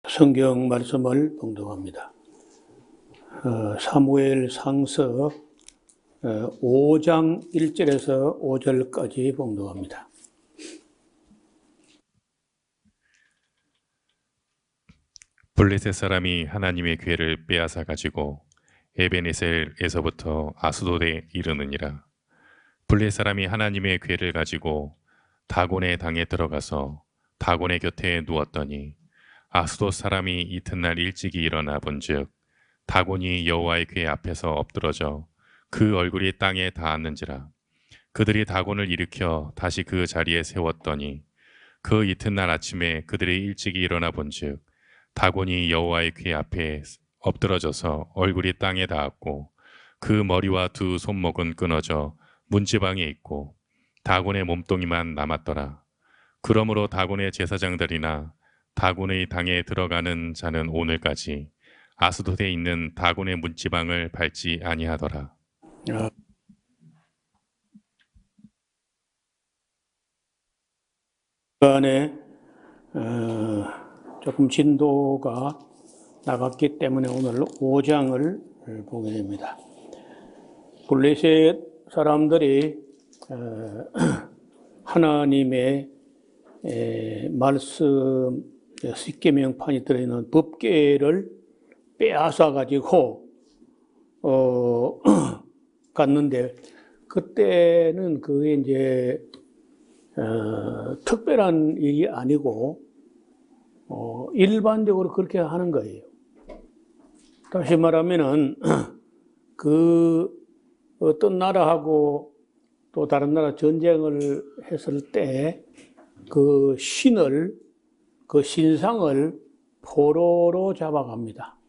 성경 말씀을 봉독합니다. 사무엘 상서 5장 1절에서 5절까지 봉독합니다. 블레셋 사람이 하나님의 궤를 빼앗아 가지고 에베네셀에서부터 아스돗에 이르느니라. 블레셋 사람이 하나님의 궤를 가지고 다곤의 당에 들어가서 다곤의 곁에 누웠더니 아스돗 사람이 이튿날 일찍이 일어나 본즉 다곤이 여호와의 궤 앞에서 엎드러져 그 얼굴이 땅에 닿았는지라. 그들이 다곤을 일으켜 다시 그 자리에 세웠더니 그 이튿날 아침에 그들이 일찍이 일어나 본즉 다곤이 여호와의 궤 앞에 엎드러져서 얼굴이 땅에 닿았고 그 머리와 두 손목은 끊어져 문지방에 있고 다곤의 몸뚱이만 남았더라. 그러므로 다곤의 제사장들이나 다곤의 당에 들어가는 자는 오늘까지 아스돗에 있는 다곤의 문지방을 밟지 아니하더라. 시간에 조금 진도가 나갔기 때문에 오늘 5장을 보게 됩니다. 블레셋 사람들이 하나님의 말씀 십계명판이 들어있는 법궤를 빼앗아 가지고 갔는데, 그때는 그게 이제 특별한 일이 아니고 일반적으로 그렇게 하는 거예요. 다시 말하면은 그 어떤 나라하고 또 다른 나라 전쟁을 했을 때 그 신을, 그 신상을 포로로 잡아갑니다.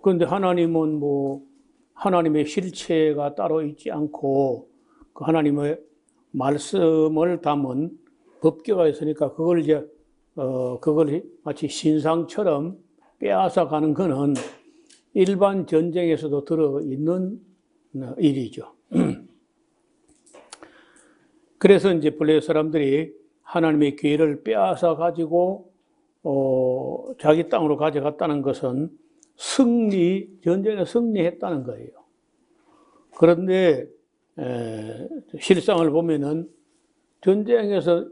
그런데 하나님은 하나님의 실체가 따로 있지 않고 그 하나님의 말씀을 담은 법궤가 있으니까 그걸 그걸 마치 신상처럼 빼앗아 가는 것은 일반 전쟁에서도 들어있는 일이죠. 그래서 이제 블레셋 사람들이 하나님의 궤를 빼앗아 가지고 자기 땅으로 가져갔다는 것은 전쟁에 승리했다는 거예요. 그런데 실상을 보면은 전쟁에서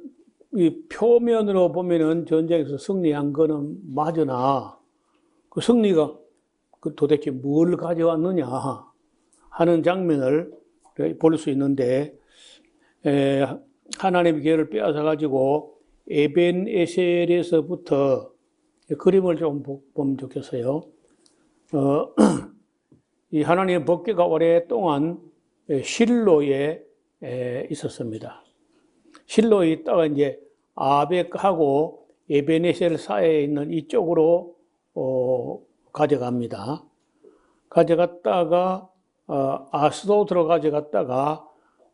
이 표면으로 보면은 전쟁에서 승리한 거는 맞으나 그 승리가 도대체 뭘 가져왔느냐 하는 장면을 볼 수 있는데, 하나님의 궤를 빼앗아 가지고 에벤에셀에서부터 그림을 좀 보면 좋겠어요. 이 하나님의 법궤가 오랫동안 실로에 있었습니다. 실로에 있다가 이제 아벡하고 에베네셀 사이에 있는 이쪽으로 가져갑니다. 가져갔다가 아스돗으로 가져갔다가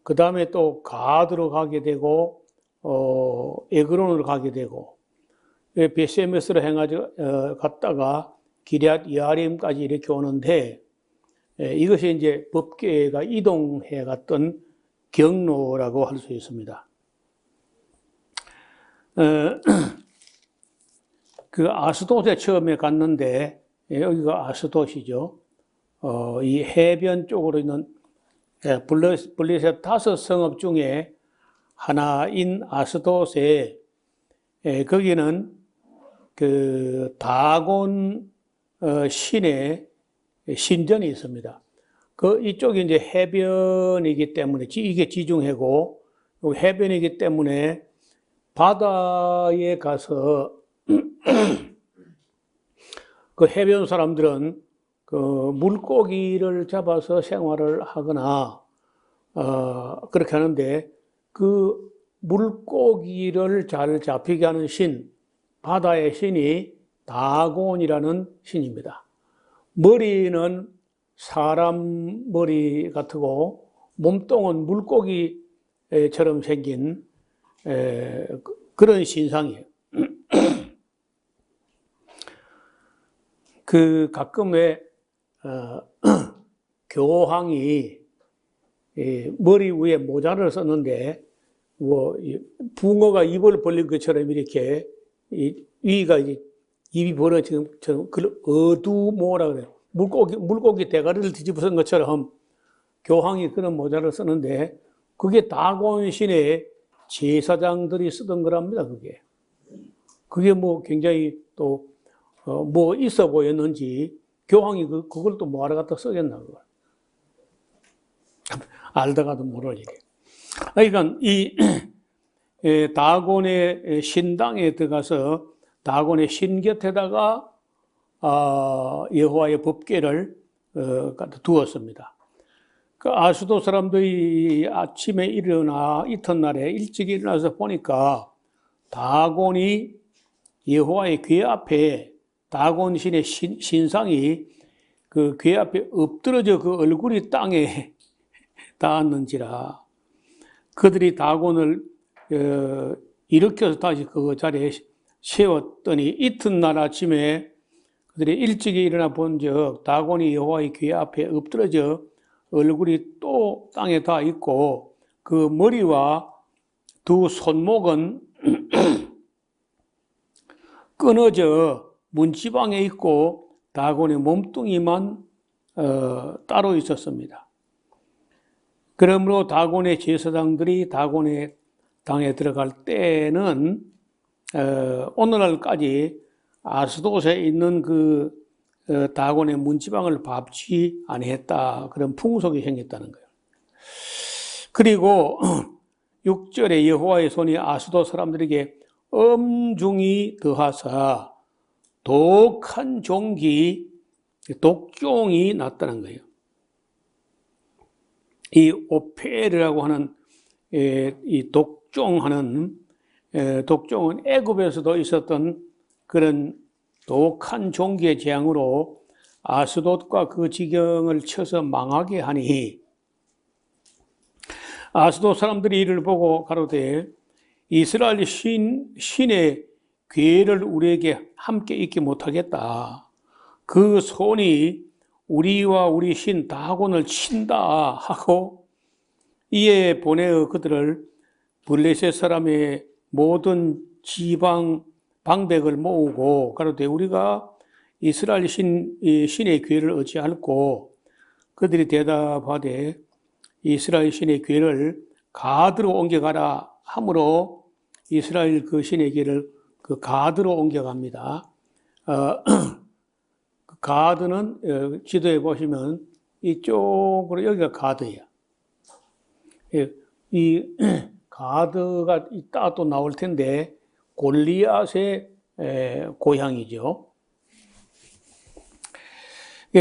그 다음에 또 가드로 가게 되고 에그론으로 가게 되고 베세메스로 해가지고 갔다가 기럇 여아림까지 이렇게 오는데, 이것이 이제 법궤가 이동해 갔던 경로라고 할 수 있습니다. 그 아스돗에 처음에 갔는데, 여기가 아스돗이죠. 이 해변 쪽으로 있는 블레셋 5성읍 중에 하나인 아스돗에, 거기는 그 다곤 신의 신전이 있습니다. 이쪽이 이제 해변이기 때문에, 이게 지중해고, 해변이기 때문에 바다에 가서 그 해변 사람들은 그 물고기를 잡아서 생활을 하거나 그렇게 하는데, 그 물고기를 잘 잡히게 하는 신, 바다의 신이 다곤이라는 신입니다. 머리는 사람 머리 같고 몸통은 물고기처럼 생긴 그런 신상이에요. 그 가끔 왜 교황이 머리 위에 모자를 썼는데 붕어가 입을 벌린 것처럼 이렇게 위가 이제 입이 벌어지는 것처럼 그걸 어두모라 그래요. 물고기 대가리를 뒤집어 쓴 것처럼 교황이 그런 모자를 쓰는데 그게 다곤신의 제사장들이 쓰던 거랍니다. 그게 뭐 굉장히 또 뭐 있어 보였는지 교황이 그걸 또 뭐하러 갖다 쓰겠나 그걸. 알다가도 모를 일이에요. 그러니까 이 다곤의 신당에 들어가서 다곤의 신 곁에다가 여호와의 법궤를 두었습니다. 그 아수도 사람들이 아침에 일어나 이튿날에 일찍 일어나서 보니까 다곤이 여호와의 궤 앞에 다곤 신의 신상이 그 궤 앞에 엎드러져 그 얼굴이 땅에 닿았는지라 그들이 다곤을 일으켜서 다시 그 자리에 세웠더니 이튿날 아침에 그들이 일찍 일어나 본즉 다곤이 여호와의 궤 앞에 엎드러져 얼굴이 또 땅에 닿아 있고 그 머리와 두 손목은 끊어져 문지방에 있고 다곤의 몸뚱이만 따로 있었습니다. 그러므로 다곤의 제사장들이 다곤의 당에 들어갈 때는 오늘날까지 아스돗에 있는 그 다곤의 문지방을 밟지 아니했다. 그런 풍속이 생겼다는 거예요. 그리고 6절에 여호와의 손이 아스돗 사람들에게 엄중히 더하사 독한 독종이 났다는 거예요. 이 오페르라고 하는 이 독종은 애굽에서도 있었던 그런 독한 종기의 재앙으로 아스돗과 그 지경을 쳐서 망하게 하니 아스돗 사람들이 이를 보고 가로되 이스라엘 신의 궤를 우리에게 함께 있게 못하겠다. 그 손이 우리와 우리 신 다곤을 친다 하고 이에 보내어 그들을 블레셋 사람의 모든 지방 방백을 모으고 가로되 우리가 이스라엘 신의 궤를 어찌할꼬 그들이 대답하되 이스라엘 신의 궤를 가드로 옮겨가라 함으로 이스라엘 그 신의 궤를 그 가드로 옮겨갑니다. 가드는 지도에 보시면 이쪽으로 여기가 가드예요. 이 가드가 이따 또 나올 텐데 골리앗의 고향이죠.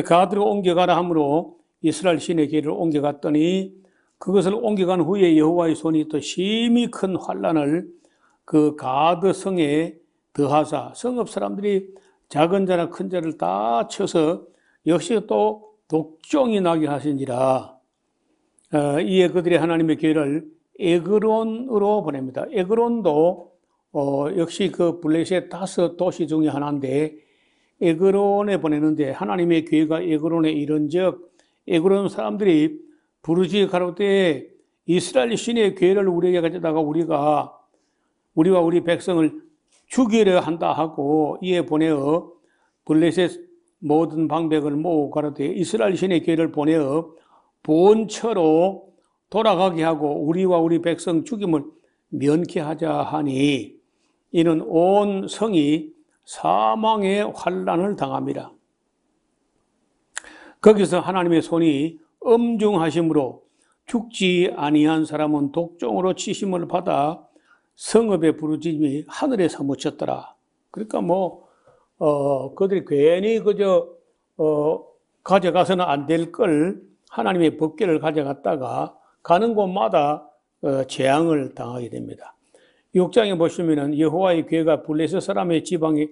가드로 옮겨가라 함으로 이스라엘 신의 궤를 옮겨갔더니 그것을 옮겨간 후에 여호와의 손이 또 심히 큰 환난을 그 가드 성에 더하사 성읍 사람들이 작은 자나 큰 자를 다 쳐서 역시 또 독종이 나게 하신지라. 이에 그들이 하나님의 궤를 에그론으로 보냅니다. 에그론도 역시 그 블레셋 5 도시 중에 하나인데 에그론에 보내는데 하나님의 궤가 에그론에 이른즉 에그론 사람들이 부르짖어 가로되 이스라엘 신의 궤를 우리에게 가져다가 우리와 우리 백성을 죽이려 한다 하고 이에 보내어 블레셋 모든 방백을 모으고 가로되 이스라엘 신의 궤를 보내어 본처로 돌아가게 하고 우리와 우리 백성 죽임을 면케하자 하니 이는 온 성이 사망의 환난을 당합니다. 거기서 하나님의 손이 엄중하심으로 죽지 아니한 사람은 독종으로 치심을 받아 성읍의 부르짖음이 하늘에 사무쳤더라. 그러니까 그들이 괜히 가져가서는 안 될 걸 하나님의 법궤를 가져갔다가 가는 곳마다 재앙을 당하게 됩니다. 6장에 보시면은 여호와의 궤가 블레셋 사람의 지방에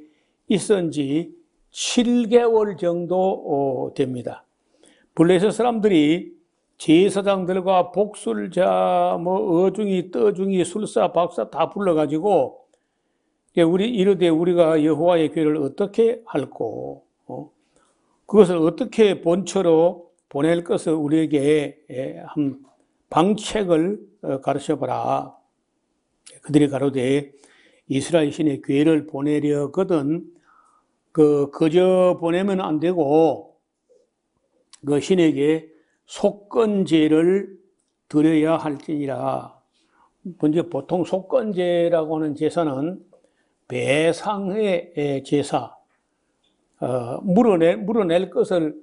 있은 지 7개월 정도 됩니다. 블레셋 사람들이 제사장들과 복술자, 어중이, 떠중이, 술사, 박사 다 불러가지고 이르되 우리가 여호와의 궤를 어떻게 할꼬? 그것을 어떻게 본처로 보낼 것을 우리에게 한 방책을 가르쳐봐라. 그들이 가로되 이스라엘 신의 괴를 보내려거든 그저 보내면 안 되고 그 신에게 속건제를 드려야 할지니라. 먼저 보통 속건제라고 하는 제사는 배상의 제사, 물어낼 것을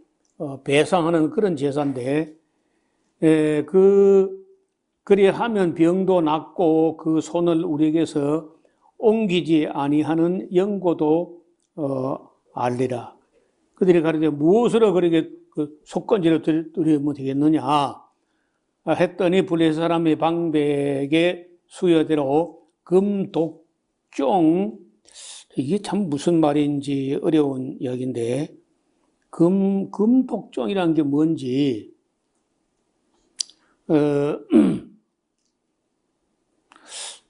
배상하는 그런 제사인데, 그리 하면 병도 낫고 그 손을 우리에게서 옮기지 아니하는 영고도 알리라. 그들이 가르쳐 무엇으로 그렇게 그 속건제를 드리면 되겠느냐 했더니 블레셋 사람의 방백의 수여대로 금독종, 이게 참 무슨 말인지 어려운 이야기인데, 금독종이라는 게 뭔지,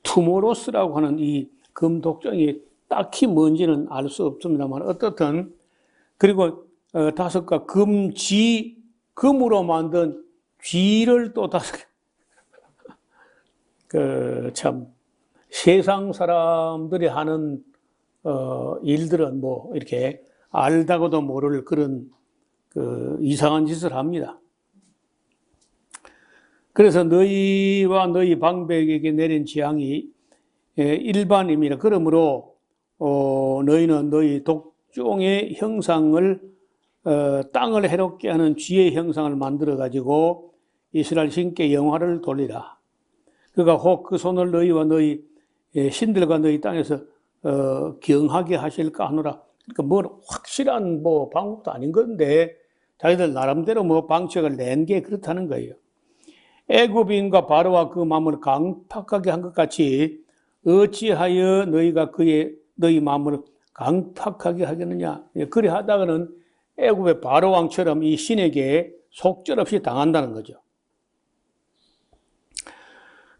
투모로스라고 하는 이 금독종이 딱히 뭔지는 알 수 없습니다만, 어떻든, 그리고 다섯가 금으로 만든 쥐를 또 다섯 참, 세상 사람들이 하는, 일들은 뭐, 이렇게 알다고도 모를 그런, 이상한 짓을 합니다. 그래서 너희와 너희 방백에게 내린 재앙이 일반입니다. 그러므로, 너희는 너희 독종의 형상을, 땅을 해롭게 하는 쥐의 형상을 만들어가지고 이스라엘 신께 영화를 돌리라. 그가 혹 그 손을 너희와 너희 신들과 너희 땅에서 경하게 하실까 하노라. 그러니까 뭐 확실한 뭐 방법도 아닌 건데 자기들 나름대로 뭐 방책을 낸 게 그렇다는 거예요. 애굽인과 바로와 그 마음을 강팍하게 한 것 같이 어찌하여 너희가 너희 마음을 강팍하게 하겠느냐. 그리 하다가는 애굽의 바로 왕처럼 이 신에게 속절없이 당한다는 거죠.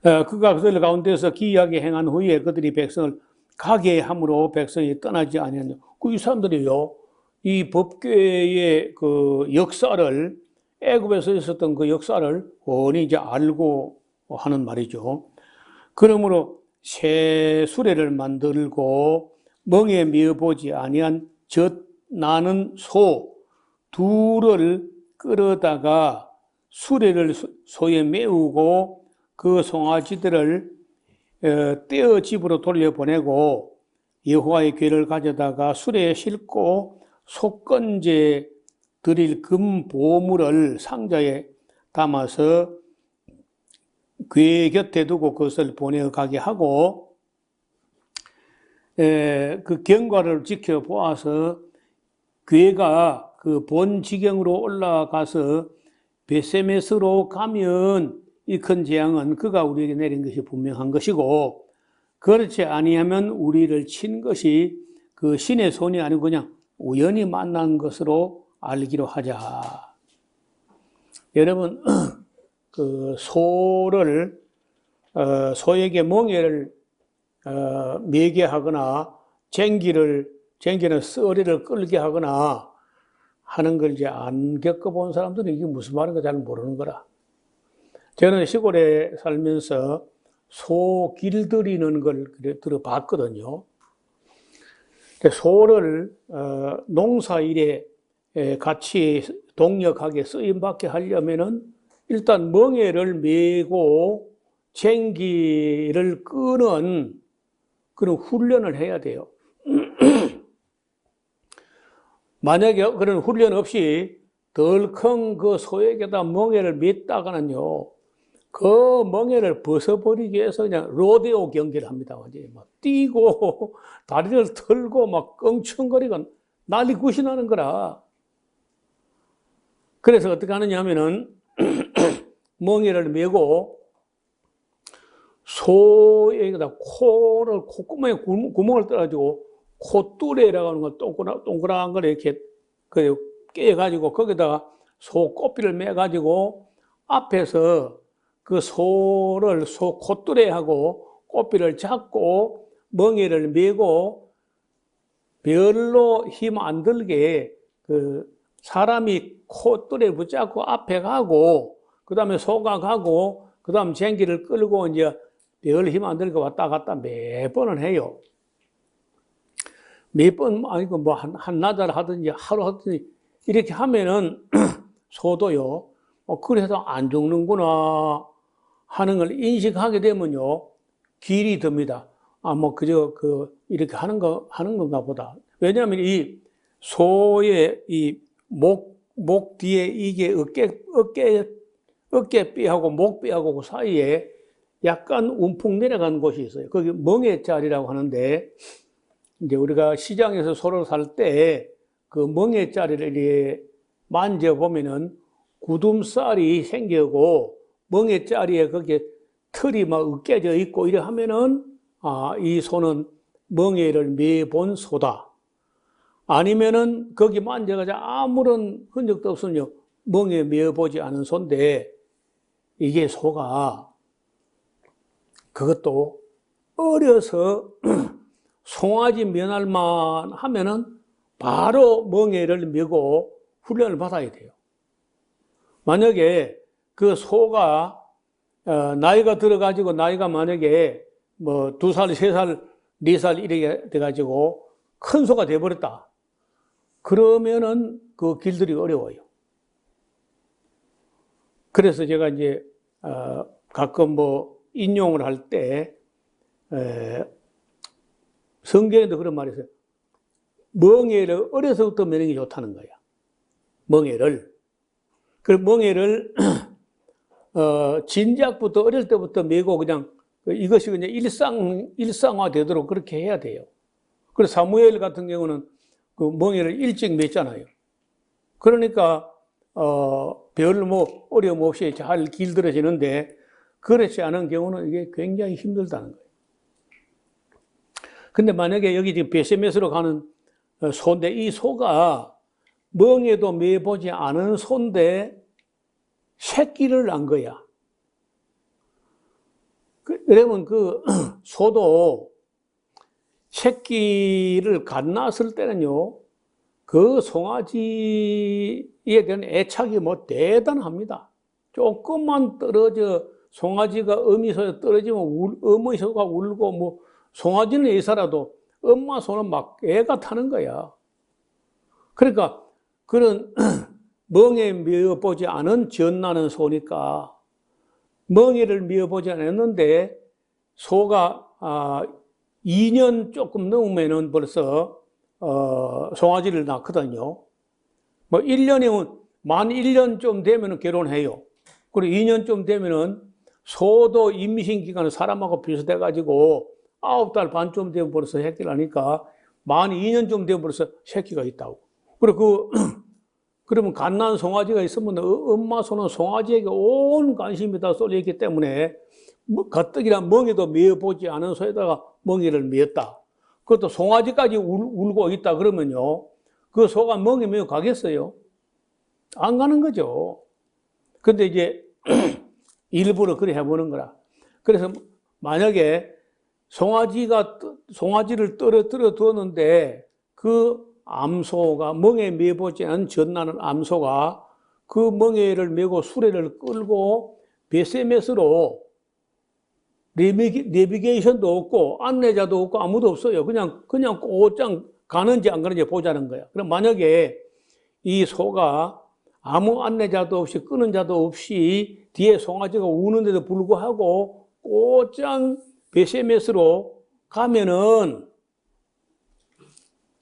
그가 그들 가운데서 기이하게 행한 후에 그들이 백성을 가게 함으로 백성이 떠나지 아니하냐. 이 사람들이요, 이 법궤의 그 역사를, 애굽에서 있었던 그 역사를 훤히 이제 알고 하는 말이죠. 그러므로 새 수레를 만들고 멍에 미어보지 아니한 젖 나는 소 둘을 끌어다가 수레를 소에 메우고 그 송아지들을 떼어 집으로 돌려보내고 여호와의 궤를 가져다가 수레에 싣고 속건제 드릴 금 보물을 상자에 담아서 궤 곁에 두고 그것을 보내가게 하고 그 경과를 지켜보아서 궤가 그 본 지경으로 올라가서 베세메스로 가면 이 큰 재앙은 그가 우리에게 내린 것이 분명한 것이고, 그렇지 아니하면 우리를 친 것이 그 신의 손이 아니고 그냥 우연히 만난 것으로 알기로 하자. 여러분, 그 소에게 멍에를 매게 하거나 쟁기는 썰이를 끌게 하거나 하는 걸 이제 안 겪어본 사람들은 이게 무슨 말인가 잘 모르는 거라. 저는 시골에 살면서 소 길들이는 걸 들어봤거든요. 소를 농사일에 같이 동력하게 쓰임받게 하려면은 일단 멍에를 메고 쟁기를 끄는 그런 훈련을 해야 돼요. 만약에 그런 훈련 없이 덜 큰 그 소에게다 멍에를 맸다가는요, 그 멍에를 벗어버리기 위해서 그냥 로데오 경기를 합니다. 막 뛰고 다리를 털고 막 껑충거리고 난리 굿이 나는 거라. 그래서 어떻게 하느냐 하면은 멍에를 메고 소에게다 콧구멍에 구멍을 뚫어가지고 콧뚜레라고 하는 거 동그란 걸 이렇게 깨가지고 거기다가 소 꼬피를 매가지고 앞에서 그 소 콧뚜레하고 꼬피를 잡고 멍에를 메고 별로 힘 안 들게 그 사람이 콧뚜레 붙잡고 앞에 가고 그 다음에 소가 가고 그 다음 쟁기를 끌고 이제 별 힘 안 들고 왔다 갔다 몇 번은 해요. 몇 번, 아니고 뭐 한나절 하든지 하루 하든지 이렇게 하면은 소도요, 그래서 안 죽는구나 하는 걸 인식하게 되면요, 길이 듭니다. 이렇게 하는 건가 보다. 왜냐하면 이 소의 이 목 뒤에 이게 어깨뼈하고 목뼈하고 그 사이에 약간 움푹 내려간 곳이 있어요. 거기 멍에자리라고 하는데, 이제 우리가 시장에서 소를 살 때 그 멍에자리를 이렇게 만져보면은 굳음살이 생기고 멍에자리에 거기에 털이 막 으깨져 있고 이래 하면은 이 소는 멍에를 매본 소다. 아니면은 거기 만져가지고 아무런 흔적도 없으면요, 멍에 매어보지 않은 소인데, 이게 소가 그것도 어려서 송아지 면할만 하면은 바로 멍에를 메고 훈련을 받아야 돼요. 만약에 그 소가 나이가 들어가지고 나이가 만약에 뭐 2살, 3살, 4살 이렇게 돼가지고 큰 소가 돼버렸다. 그러면은 그 길들이 어려워요. 그래서 제가 이제 가끔 뭐 인용을 할 때 성경에도 그런 말이 있어요. 멍에를 어려서부터 매는 게 좋다는 거야. 멍에를. 그 멍에를 진작부터 어릴 때부터 매고 그냥 이것이 그냥 일상화 되도록 그렇게 해야 돼요. 그래서 사무엘 같은 경우는 그 멍에를 일찍 맸잖아요. 그러니까 별 뭐 어려움 없이 잘 길들여지는데, 그렇지 않은 경우는 이게 굉장히 힘들다는 거예요. 근데 만약에 여기 지금 베세메스로 가는 소인데, 이 소가 멍에도 매보지 않은 소인데 새끼를 낳은 거야. 그러면 그 소도 새끼를 갓 낳았을 때는요, 그 송아지에 대한 애착이 뭐 대단합니다. 조금만 떨어져 송아지가 어미소에 떨어지면 어미소가 울고, 뭐 송아지는 애사라도 엄마 소는 막 애가 타는 거야. 그러니까 그런 멍에 메어보지 않은 젖나는 소니까, 멍에를 메어보지 않았는데 소가 2년 조금 넘으면은 벌써 송아지를 낳거든요. 뭐 1년이면 만 1년 좀 되면은 결혼해요. 그리고 2년 좀 되면은 소도 임신 기간은 사람하고 비슷해 가지고 9달 반 좀 되면 벌써 새끼를 하니까 만 2년 좀 되면 벌써 새끼가 있다고. 그리고 그러면 갓난 송아지가 있으면 엄마 소는 송아지에게 온 관심이 다 쏠려있기 때문에 가뜩이나 멍에도 메어보지 않은 소에다가 멍에를 메었다. 그것도 송아지까지 울고 있다 그러면요, 그 소가 멍에 메어 가겠어요? 안 가는 거죠. 근데 이제 일부러 그래 해보는 거라. 그래서 만약에 송아지를 떨어뜨려 두었는데 그 암소가, 멍에 메보지 않은 젖나는 암소가 그 멍에를 메고 수레를 끌고 베세메스로 내비게이션도 없고 안내자도 없고 아무도 없어요. 그냥 곧장 가는지 안 가는지 보자는 거야. 그럼 만약에 이 소가 아무 안내자도 없이 끄는 자도 없이 뒤에 송아지가 우는데도 불구하고 곧장 베세메스로 가면은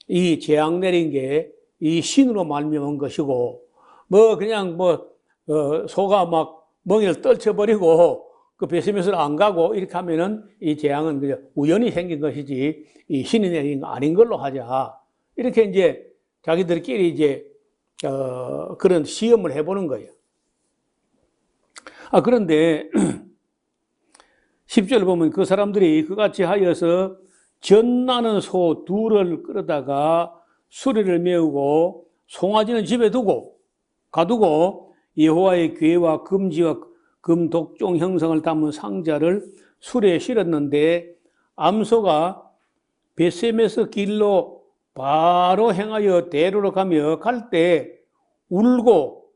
이 재앙 내린 게 이 신으로 말미암은 것이고, 뭐 그냥 소가 막 멍에를 떨쳐버리고 그 베세메스로 안 가고 이렇게 하면은 이 재앙은 그냥 우연히 생긴 것이지 이 신이 내린 거 아닌 걸로 하자. 이렇게 이제 자기들끼리 이제 그런 시험을 해보는 거예요. 그런데 10절 보면 그 사람들이 그같이 하여서 젖나는 소 둘을 끌어다가 수레를 메우고 송아지는 집에 가두고 여호와의 궤와 금지와 금독종 형상을 담은 상자를 수레에 실었는데, 암소가 베세메스 길로 바로 행하여 대로로 가며 갈 때 울고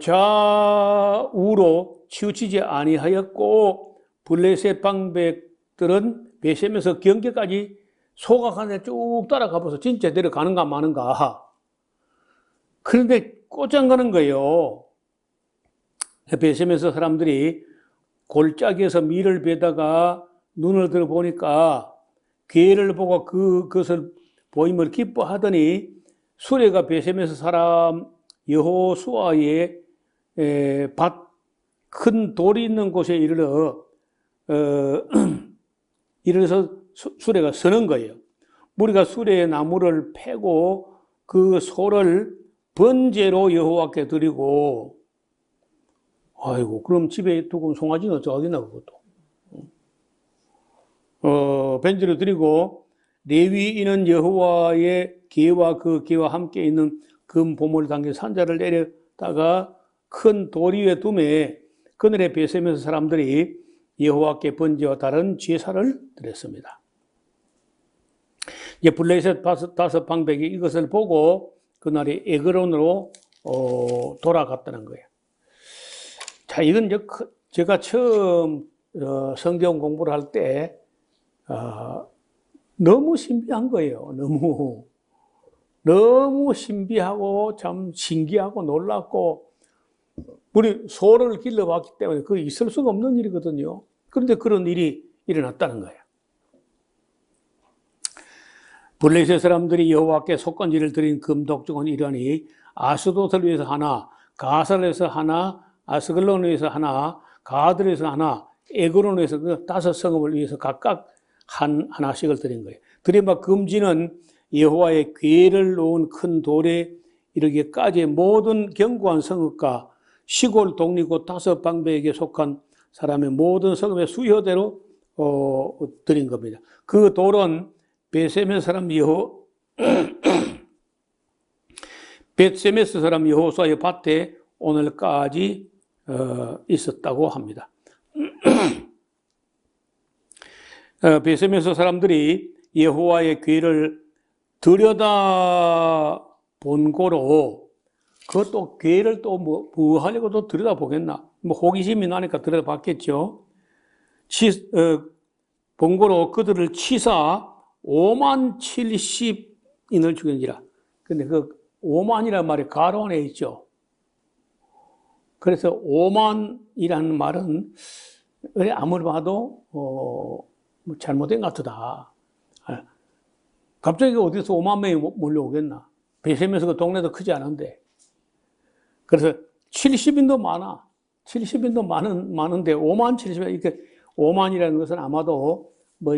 좌우로 치우치지 아니하였고 블레셋 방백들은 베셈에서 경계까지 소각하는데 쭉 따라가봐서 진짜 내려가는가 마는가. 그런데 꼬장가는 거예요. 베셈에서 사람들이 골짜기에서 밀을 베다가 눈을 들어보니까 괴를 보고 그것을 보임을 기뻐하더니 수레가 베셈에서 사람 여호수아의 밭 큰 돌이 있는 곳에 이르러서 수레가 서는 거예요. 우리가 수레의 나무를 패고 그 소를 번제로 여호와께 드리고, 아이고, 그럼 집에 두고 송아지는 어쩌겠나, 그것도. 번제로 드리고, 레위인은 여호와의 계와 그 계와 함께 있는 금 보물을 담긴 산자를 내려다가 큰 돌 위에 두매 그늘에 베셈에서 사람들이 여호와께 번제와 다른 제사를 드렸습니다. 이제 블레셋 다섯 방백이 이것을 보고 그날이 에그론으로 돌아갔다는 거예요. 자, 이건 이제 제가 처음 성경 공부를 할 때 너무 신비한 거예요. 너무 신비하고 참 신기하고 놀랍고, 우리 소를 길러봤기 때문에 그게 있을 수가 없는 일이거든요. 그런데 그런 일이 일어났다는 거예요. 블레셋 사람들이 여호와께 속건제를 드린 금독종은 이러하니 아스돗을 위해서 하나, 가사를 위해서 하나, 아스글론을 위해서 하나, 가드를 위해서 하나, 에그론을 위해서 그 5성읍을 위해서 각각 하나씩을 드린 거예요. 드림바 금지는 여호와의 궤를 놓은 큰 돌에 이르기까지 모든 견고한 성읍과 시골 독립고 5방백에게 속한 사람의 모든 성읍의 수효대로 드린 겁니다. 그 돌은 베세메스 사람 여호수아의 밭에 오늘까지 있었다고 합니다. 베세메스 사람들이 여호와의 궤를 들여다 본 거로, 그것도 궤를 또 뭐 하려고 또 들여다보겠나? 뭐 호기심이 나니까 들여다봤겠죠. 본 거로 그들을 치사 5만 70인을 죽였니라. 근데 그 5만이라는 말이 가로 안에 있죠. 그래서 5만이라는 말은 아무리 봐도 잘못된 것 같다. 갑자기 어디서 5만 명이 몰려오겠나? 베셈에서 그 동네도 크지 않은데. 그래서 70인도 많아. 70인도 많은데 5만 70인, 이렇게 5만이라는 것은 아마도 뭐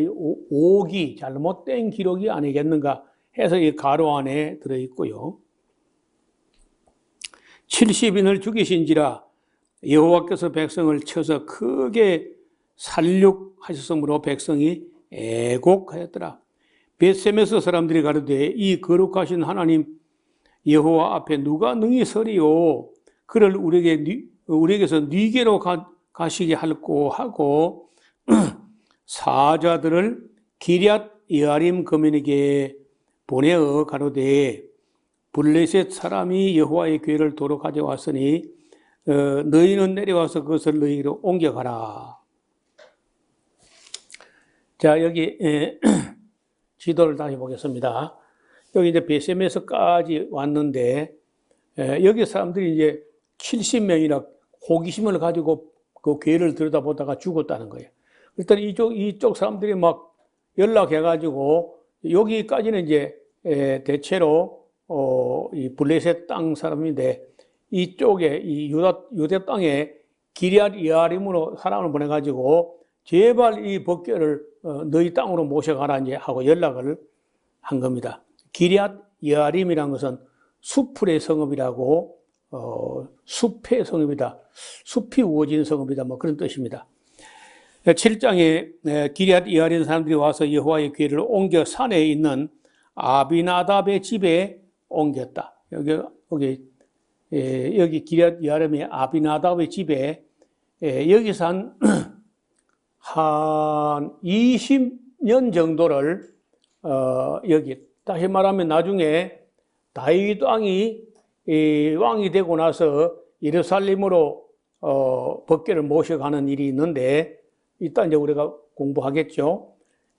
오기, 잘못된 기록이 아니겠는가 해서 이 가로 안에 들어있고요. 70인을 죽이신지라 여호와께서 백성을 쳐서 크게 살육하셨으므로 백성이 애곡하였더라. 벳셈에서 사람들이 가로되 이 거룩하신 하나님 여호와 앞에 누가 능히 서리요? 그를 우리에게서 니게로 가시게 할고 하고 사자들을 기럇 여아림 거민에게 보내어 가로되 블레셋 사람이 여호와의 궤를 도로 가져왔으니 너희는 내려와서 그것을 너희로 옮겨가라. 자, 여기 지도를 다시 보겠습니다. 여기 이제 베셈에서까지 왔는데, 여기 사람들이 이제 70명이나 호기심을 가지고 그 궤를 들여다보다가 죽었다는 거예요. 일단 이쪽 사람들이 막 연락해가지고, 여기까지는 이제 대체로 이 블레셋 땅 사람인데, 이쪽에 이 유대 땅에 기럇 여아림으로 사람을 보내가지고 제발 이 법궤를 너희 땅으로 모셔가라 이제 하고 연락을 한 겁니다. 기럇 여아림이라는 것은 수풀의 성읍이라고, 숲의 성읍이다, 숲이 우거진 성읍이다, 뭐 그런 뜻입니다. 7장에 기럇 여아림 사람들이 와서 여호와의 궤를 옮겨 산에 있는 아비나답의 집에 옮겼다. 여기 기럇 여아림의 아비나답의 집에 여기서 한 20년 정도를 여기, 다시 말하면 나중에 다윗 왕이 되고 나서 예루살렘으로 법궤를 모셔가는 일이 있는데, 이따 이제 우리가 공부하겠죠.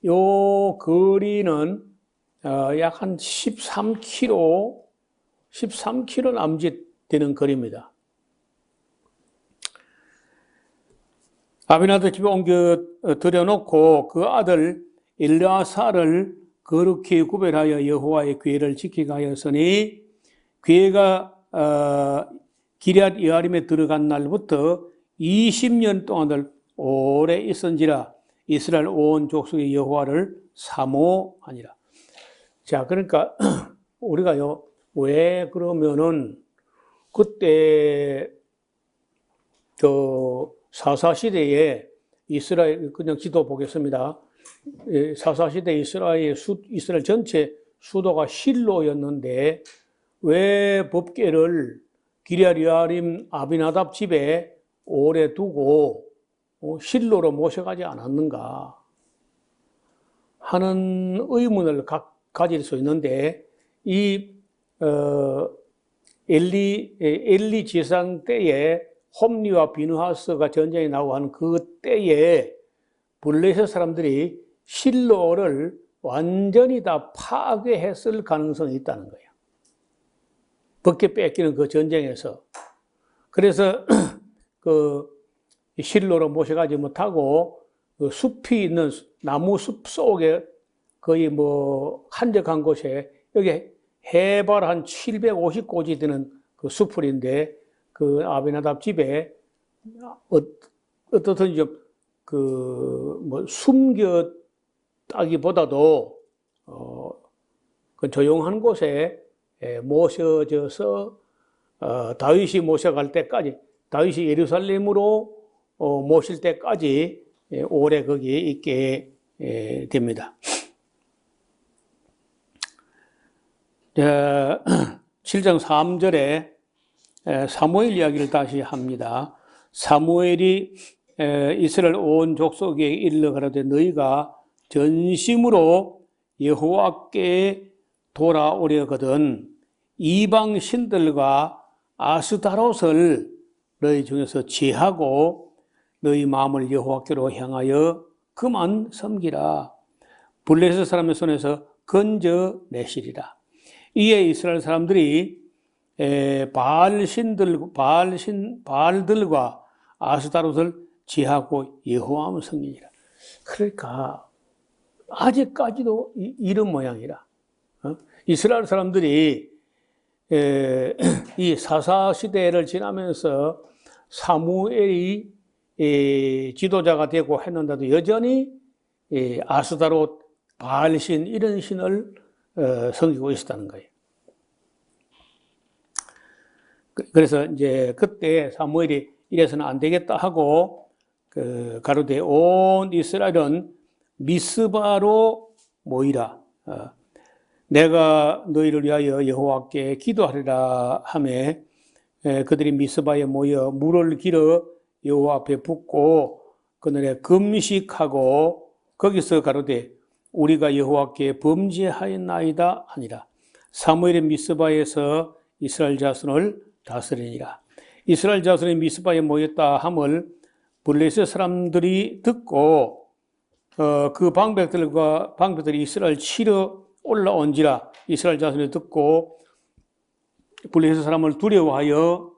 요 거리는 약 한 13km 남짓 되는 거리입니다. 아비나답 집에 옮겨 들여놓고 그 아들 엘르아살을 거룩히 구별하여 여호와의 궤를 지키게 하였으니, 궤가 기럇 여아림에 들어간 날부터 20년 동안을 오래 있은지라 이스라엘 온 족속의 여호와를 사모하니라. 자, 그러니까 우리가요, 왜 그러면은 그때 사사시대에 이스라엘, 그냥 지도 보겠습니다. 사사시대 이스라엘 전체 수도가 실로였는데 왜 법궤를 기럇 여아림 아비나답 집에 오래 두고 실로로 모셔가지 않았는가 하는 의문을 가질 수 있는데, 이 엘리 제사장 때에 홈리와 비느하스가 전쟁에 나오고 하는 그 때에 블레셋 사람들이 실로를 완전히 다 파괴했을 가능성이 있다는 거예요. 법궤 뺏기는 그 전쟁에서. 그래서 그 실로로 모셔가지 못하고 그 숲이 있는 나무 숲 속에 거의 뭐 한적한 곳에, 여기 해발 한 750고지 되는 그 수풀인데, 그 아비나답 집에 어떻든 좀 뭐 숨겼다기보다도 그 조용한 곳에 모셔져서 다윗이 모셔갈 때까지, 다윗이 예루살렘으로 모실 때까지 오래 거기에 있게 됩니다. 7장 3절에 사무엘 이야기를 다시 합니다. 사무엘이 이스라엘 온 족속에게 일러 가라되 너희가 전심으로 여호와께 돌아오려거든 이방 신들과 아스타롯을 너희 중에서 제하고 너희 마음을 여호와께로 향하여 그만 섬기라. 블레셋 사람의 손에서 건져내시리라. 이에 이스라엘 사람들이 바알들과 아스타롯을 제하고 여호와만 섬기니라. 그러니까 아직까지도 이런 모양이라. 이스라엘 사람들이 이 사사 시대를 지나면서 사무엘이 지도자가 되고 했는데도 여전히 아스타롯, 바알신 이런 신을 섬기고 있었다는 거예요. 그래서 이제 그때 사무엘이 이래서는 안 되겠다 하고 가로되 온 이스라엘은 미스바로 모이라. 내가 너희를 위하여 여호와께 기도하리라 하며 그들이 미스바에 모여 물을 길어 여호와 앞에 붓고 그날에 금식하고 거기서 가로되 우리가 여호와께 범죄하였나이다 하니라. 사무엘이 미스바에서 이스라엘 자손을 다스리니라. 이스라엘 자손이 미스바에 모였다 함을 블레셋 사람들이 듣고 그 방백들이 이스라엘 치러 올라온지라. 이스라엘 자손이 듣고 블레셋 사람을 두려워하여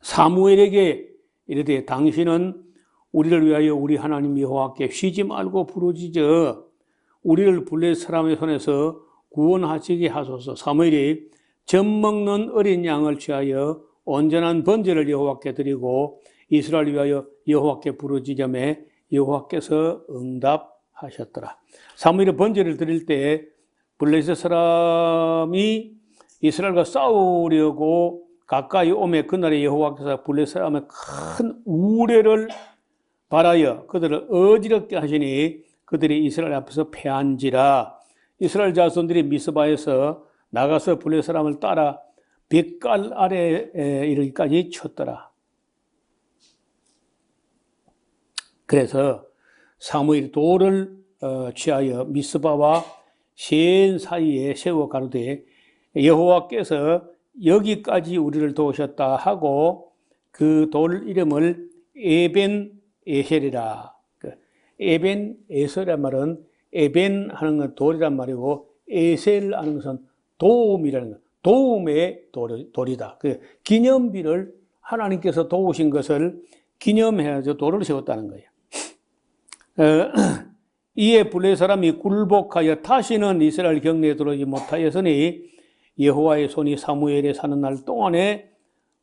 사무엘에게 이르되 당신은 우리를 위하여 우리 하나님 여호와께 쉬지 말고 부르짖어 우리를 블레셋 사람의 손에서 구원하시게 하소서. 사무엘이 젖 먹는 어린 양을 취하여 온전한 번제를 여호와께 드리고 이스라엘 위하여 여호와께 부르짖으며 여호와께서 응답하셨더라. 사무엘이 번제를 드릴 때 블레셋 사람이 이스라엘과 싸우려고 가까이 오매 그날에 여호와께서 블레셋 사람의 큰 우레를 발하여 그들을 어지럽게 하시니 그들이 이스라엘 앞에서 패한지라. 이스라엘 자손들이 미스바에서 나가서 블레셋 사람을 따라 뱃갈 아래에 이르기까지 쳤더라. 그래서 사무엘이 돌을 취하여 미스바와 셴 사이에 세워 가로되 여호와께서 여기까지 우리를 도우셨다 하고 그 돌 이름을 에벤 에셀이라. 에벤 에셀이란 말은 에벤 하는 건 돌이란 말이고 에셀 하는 것은 도움이라는 것. 도움의 돌이다. 그 기념비를 하나님께서 도우신 것을 기념해서 돌을 세웠다는 거예요. 이에 블레셋 사람이 굴복하여 다시는 이스라엘 경내에 들어오지 못하였으니 여호와의 손이 사무엘에 사는 날 동안에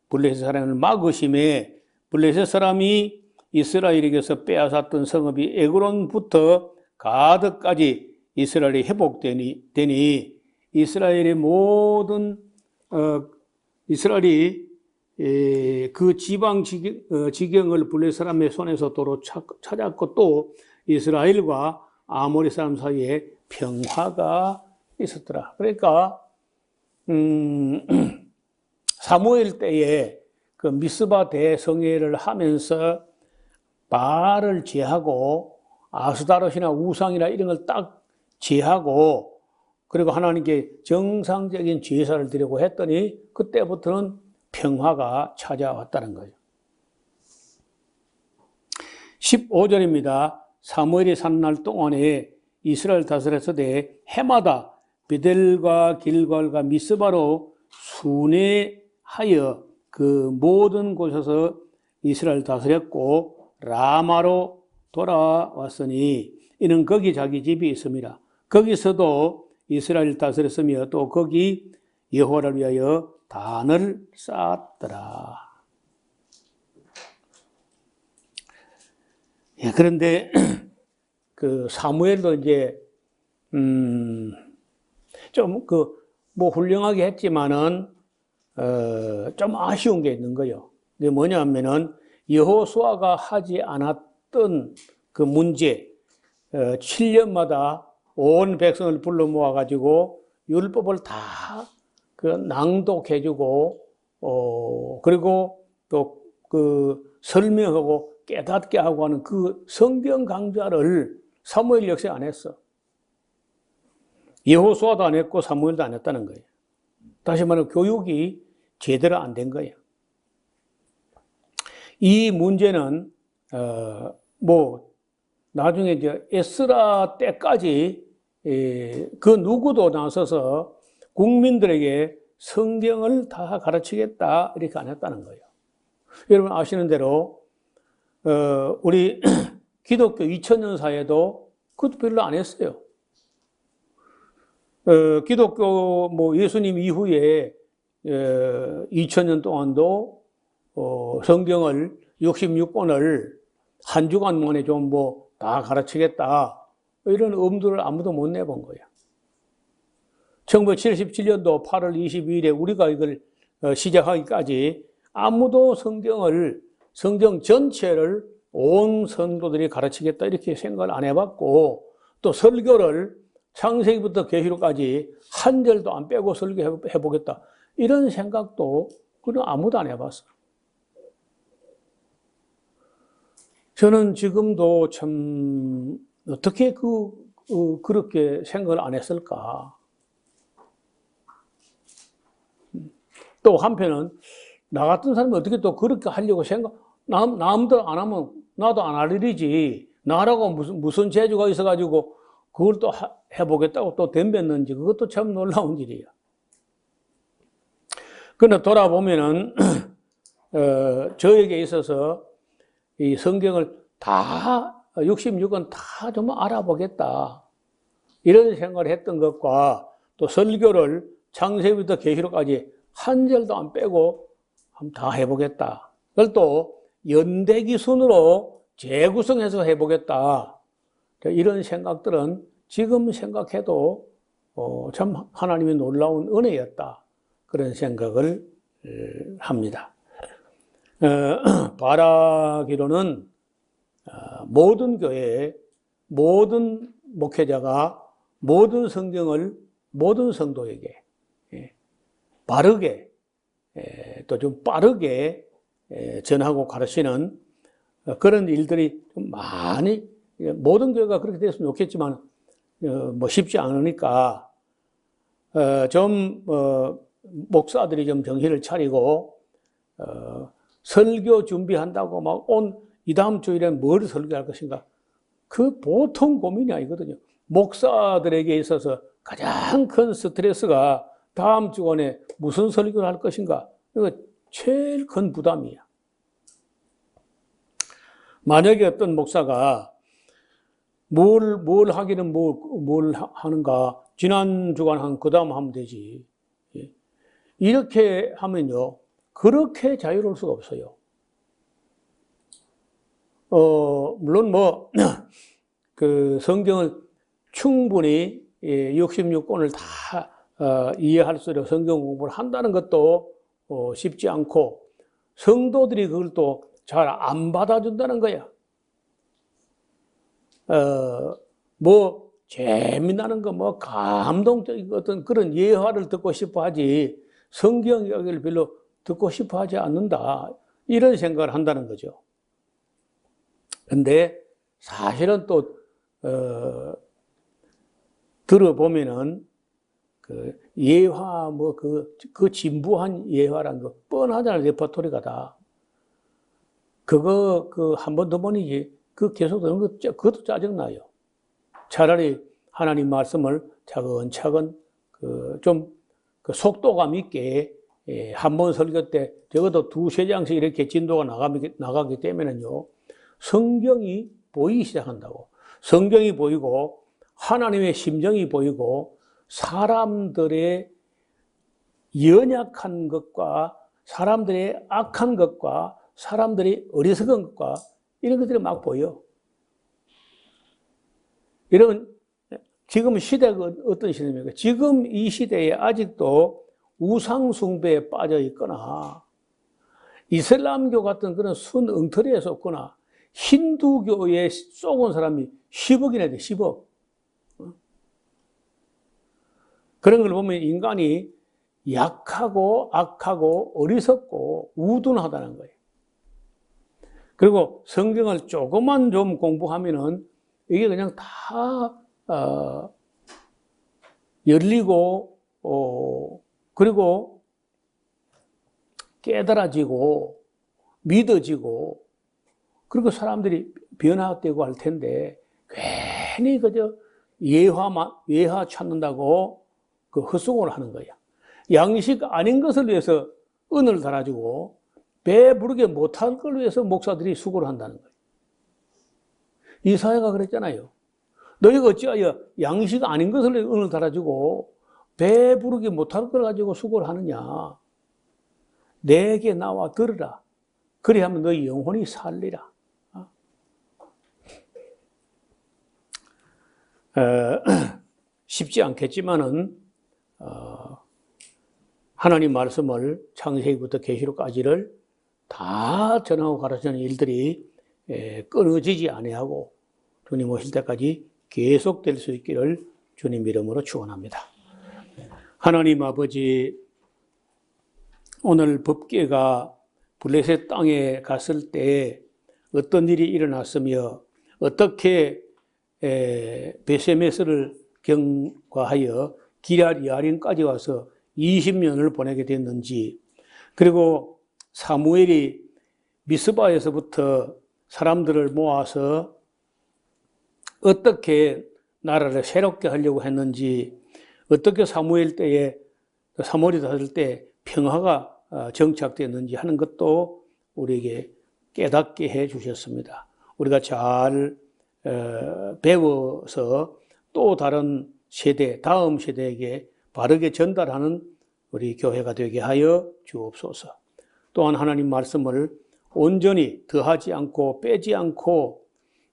블레셋 사람을 막으심에 블레셋 사람이 이스라엘에게서 빼앗았던 성읍이 에그론부터 가드까지 이스라엘이 회복되니 이스라엘의 모든 이스라엘이 그 지방 지경을 블레셋 사람의 손에서 도로 찾았고 또 이스라엘과 아모리 사람 사이에 평화가 있었더라. 그러니까 사무엘 때에 그 미스바 대성회를 하면서 바알을 제하고 아스다롯이나 우상이나 이런 걸 딱 제하고 그리고 하나님께 정상적인 제사를 드리고 했더니 그때부터는 평화가 찾아왔다는 거예요. 15절입니다. 사무엘이 사는 날 동안에 이스라엘 다스렸으되 해마다 베델과 길갈과 미스바로 순회하여 그 모든 곳에서 이스라엘 다스렸고 라마로 돌아왔으니 이는 거기 자기 집이 있습니다. 거기서도 이스라엘 다스렸으며 또 거기 여호와를 위하여 단을 쌓았더라. 예, 그런데 그 사무엘도 이제 좀 뭐 훌륭하게 했지만은 좀 아쉬운 게 있는 거예요. 그게 뭐냐면은 여호수아가 하지 않았던 그 문제, 7년마다 온 백성을 불러 모아 가지고 율법을 다 그 낭독해주고 그리고 또 그 설명하고 깨닫게 하고 하는 그 성경 강좌를 사무엘 역시 안 했어. 여호수아도 안 했고 사무엘도 안 했다는 거예요. 다시 말하면 교육이 제대로 안 된 거예요. 이 문제는 뭐 나중에 이제 에스라 때까지 그 누구도 나서서 국민들에게 성경을 다 가르치겠다 이렇게 안 했다는 거예요. 여러분 아시는 대로 우리 기독교 2000년 사회도 그것도 별로 안 했어요. 기독교 뭐 예수님 이후에 2000년 동안도 성경을 66권을 한 주간 만에 좀 뭐 다 가르치겠다 이런 엄두를 아무도 못 내본 거예요. 1977년도 8월 22일에 우리가 이걸 시작하기까지 아무도 성경 전체를 온 성도들이 가르치겠다 이렇게 생각을 안 해봤고 또 설교를 창세기부터 계시록까지 한 절도 안 빼고 설교해보겠다 이런 생각도 그냥 아무도 안 해봤어요. 저는 지금도 참 어떻게 그렇게 생각을 안 했을까. 또 한편은 나 같은 사람이 어떻게 또 그렇게 하려고 남들 안 하면 나도 안 할 일이지. 나라고 무슨 재주가 있어가지고 그걸 또 해보겠다고 또 덤볐는지 그것도 참 놀라운 일이야. 그러나 돌아보면은, 저에게 있어서 이 성경을 다, 66권 다 좀 알아보겠다. 이런 생각을 했던 것과 또 설교를 창세기부터 계시록까지 한 절도 안 빼고 다 해보겠다. 그걸 또 연대기 순으로 재구성해서 해보겠다. 이런 생각들은 지금 생각해도 참 하나님의 놀라운 은혜였다. 그런 생각을 합니다. 바라기로는 모든 교회에 모든 목회자가 모든 성경을 모든 성도에게 바르게 또 좀 빠르게 전하고 가르치는 그런 일들이 좀 많이 모든 교회가 그렇게 됐으면 좋겠지만 뭐 쉽지 않으니까 좀 목사들이 좀 정신을 차리고 설교 준비한다고 막 온 이 다음 주일엔 뭘 설교할 것인가? 그 보통 고민이 아니거든요. 목사들에게 있어서 가장 큰 스트레스가 다음 주간에 무슨 설교를 할 것인가? 이거 제일 큰 부담이야. 만약에 어떤 목사가 뭘 하기는 뭘 하는가? 지난 주간 한 그 다음 하면 되지. 이렇게 하면요. 그렇게 자유로울 수가 없어요. 물론 그 성경을 충분히 66권을 다 이해할 수 있도록 성경 공부를 한다는 것도 쉽지 않고 성도들이 그걸 또 잘 안 받아준다는 거야. 재미나는 거, 감동적인 어떤 그런 예화를 듣고 싶어 하지 성경 이야기를 별로 듣고 싶어 하지 않는다. 이런 생각을 한다는 거죠. 근데 사실은 또, 들어보면은 그 예화, 그 진부한 예화란 거 뻔하잖아요. 레퍼토리가 다. 그거, 한 번 더 보니 그 계속 듣는 거, 그것도 짜증나요. 차라리 하나님 말씀을 차근차근 좀 속도감 있게 한 번 설교 때 적어도 2-3장씩 이렇게 진도가 나가기 때문에는요. 성경이 보이기 시작한다고. 성경이 보이고 하나님의 심정이 보이고 사람들의 연약한 것과 사람들의 악한 것과 사람들이 어리석은 것과 이런 것들이 막 보여. 여러분, 지금 시대가 어떤 시대입니까? 지금 이 시대에 아직도 우상숭배에 빠져 있거나 이슬람교 같은 그런 순엉터리에 속거나 힌두교에 쏘은 사람이 10억이나 돼, 10억. 그런 걸 보면 인간이 약하고 악하고 어리석고 우둔하다는 거예요. 그리고 성경을 조금만 좀 공부하면은 이게 그냥 다 열리고 그리고 깨달아지고 믿어지고 그리고 사람들이 변화되고 할 텐데 괜히 그저 예화 찾는다고 그 헛수고를 하는 거야. 양식 아닌 것을 위해서 은을 달아주고 배부르게 못할 걸 위해서 목사들이 수고를 한다는 거예요. 이사야가 그랬잖아요. 너희가 어찌하여 양식 아닌 것을 은을 달아주고 배부르게 못할 걸 가지고 수고를 하느냐. 내게 나와 들으라. 그리하면 너희 영혼이 살리라. 쉽지 않겠지만은 하나님 말씀을 창세기부터 계시록까지를 다 전하고 가르치는 일들이 끊어지지 아니하고 주님 오실 때까지 계속될 수 있기를 주님 이름으로 축원합니다. 하나님 아버지, 오늘 법궤가 블레셋 땅에 갔을 때 어떤 일이 일어났으며 어떻게 베세메스를 경과하여 기럇 여아림까지 와서 20년을 보내게 됐는지, 그리고 사무엘이 미스바에서부터 사람들을 모아서 어떻게 나라를 새롭게 하려고 했는지, 어떻게 사무엘이 다스릴 때 평화가 정착됐는지 하는 것도 우리에게 깨닫게 해 주셨습니다. 우리가 잘 배워서 또 다른 세대, 다음 세대에게 바르게 전달하는 우리 교회가 되게 하여 주옵소서. 또한 하나님 말씀을 온전히 더하지 않고 빼지 않고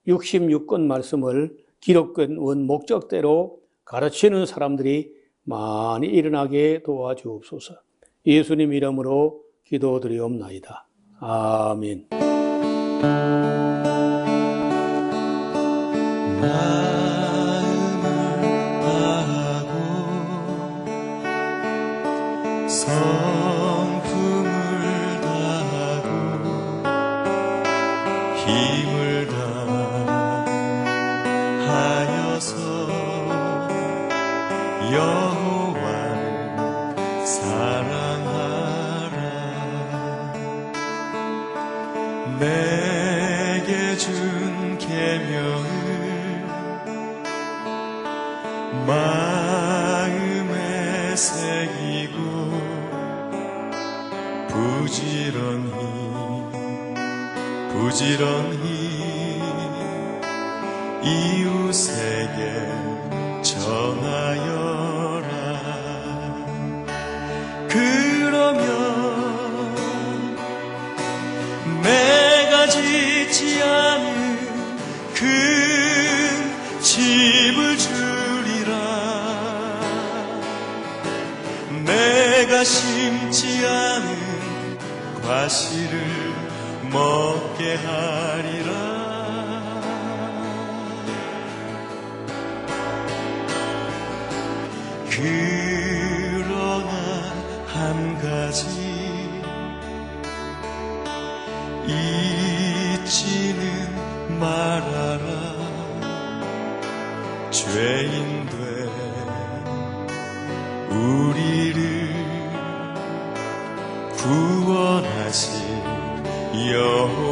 66권 말씀을 기록된 원 목적대로 가르치는 사람들이 많이 일어나게 도와주옵소서. 예수님 이름으로 기도드리옵나이다. 아멘. 성품을 다하고 힘을 다하여서 여호와를 사랑하라. 내게 부지런히 이웃에게 전하여라. 그러면 내가 짓지 않은 큰 집을 주리라. 내가 심지 않은 과실을 먹게 하리라. 그러나 한 가지 잊지는 말아라. 죄인 된 우리를 구원하신 여호와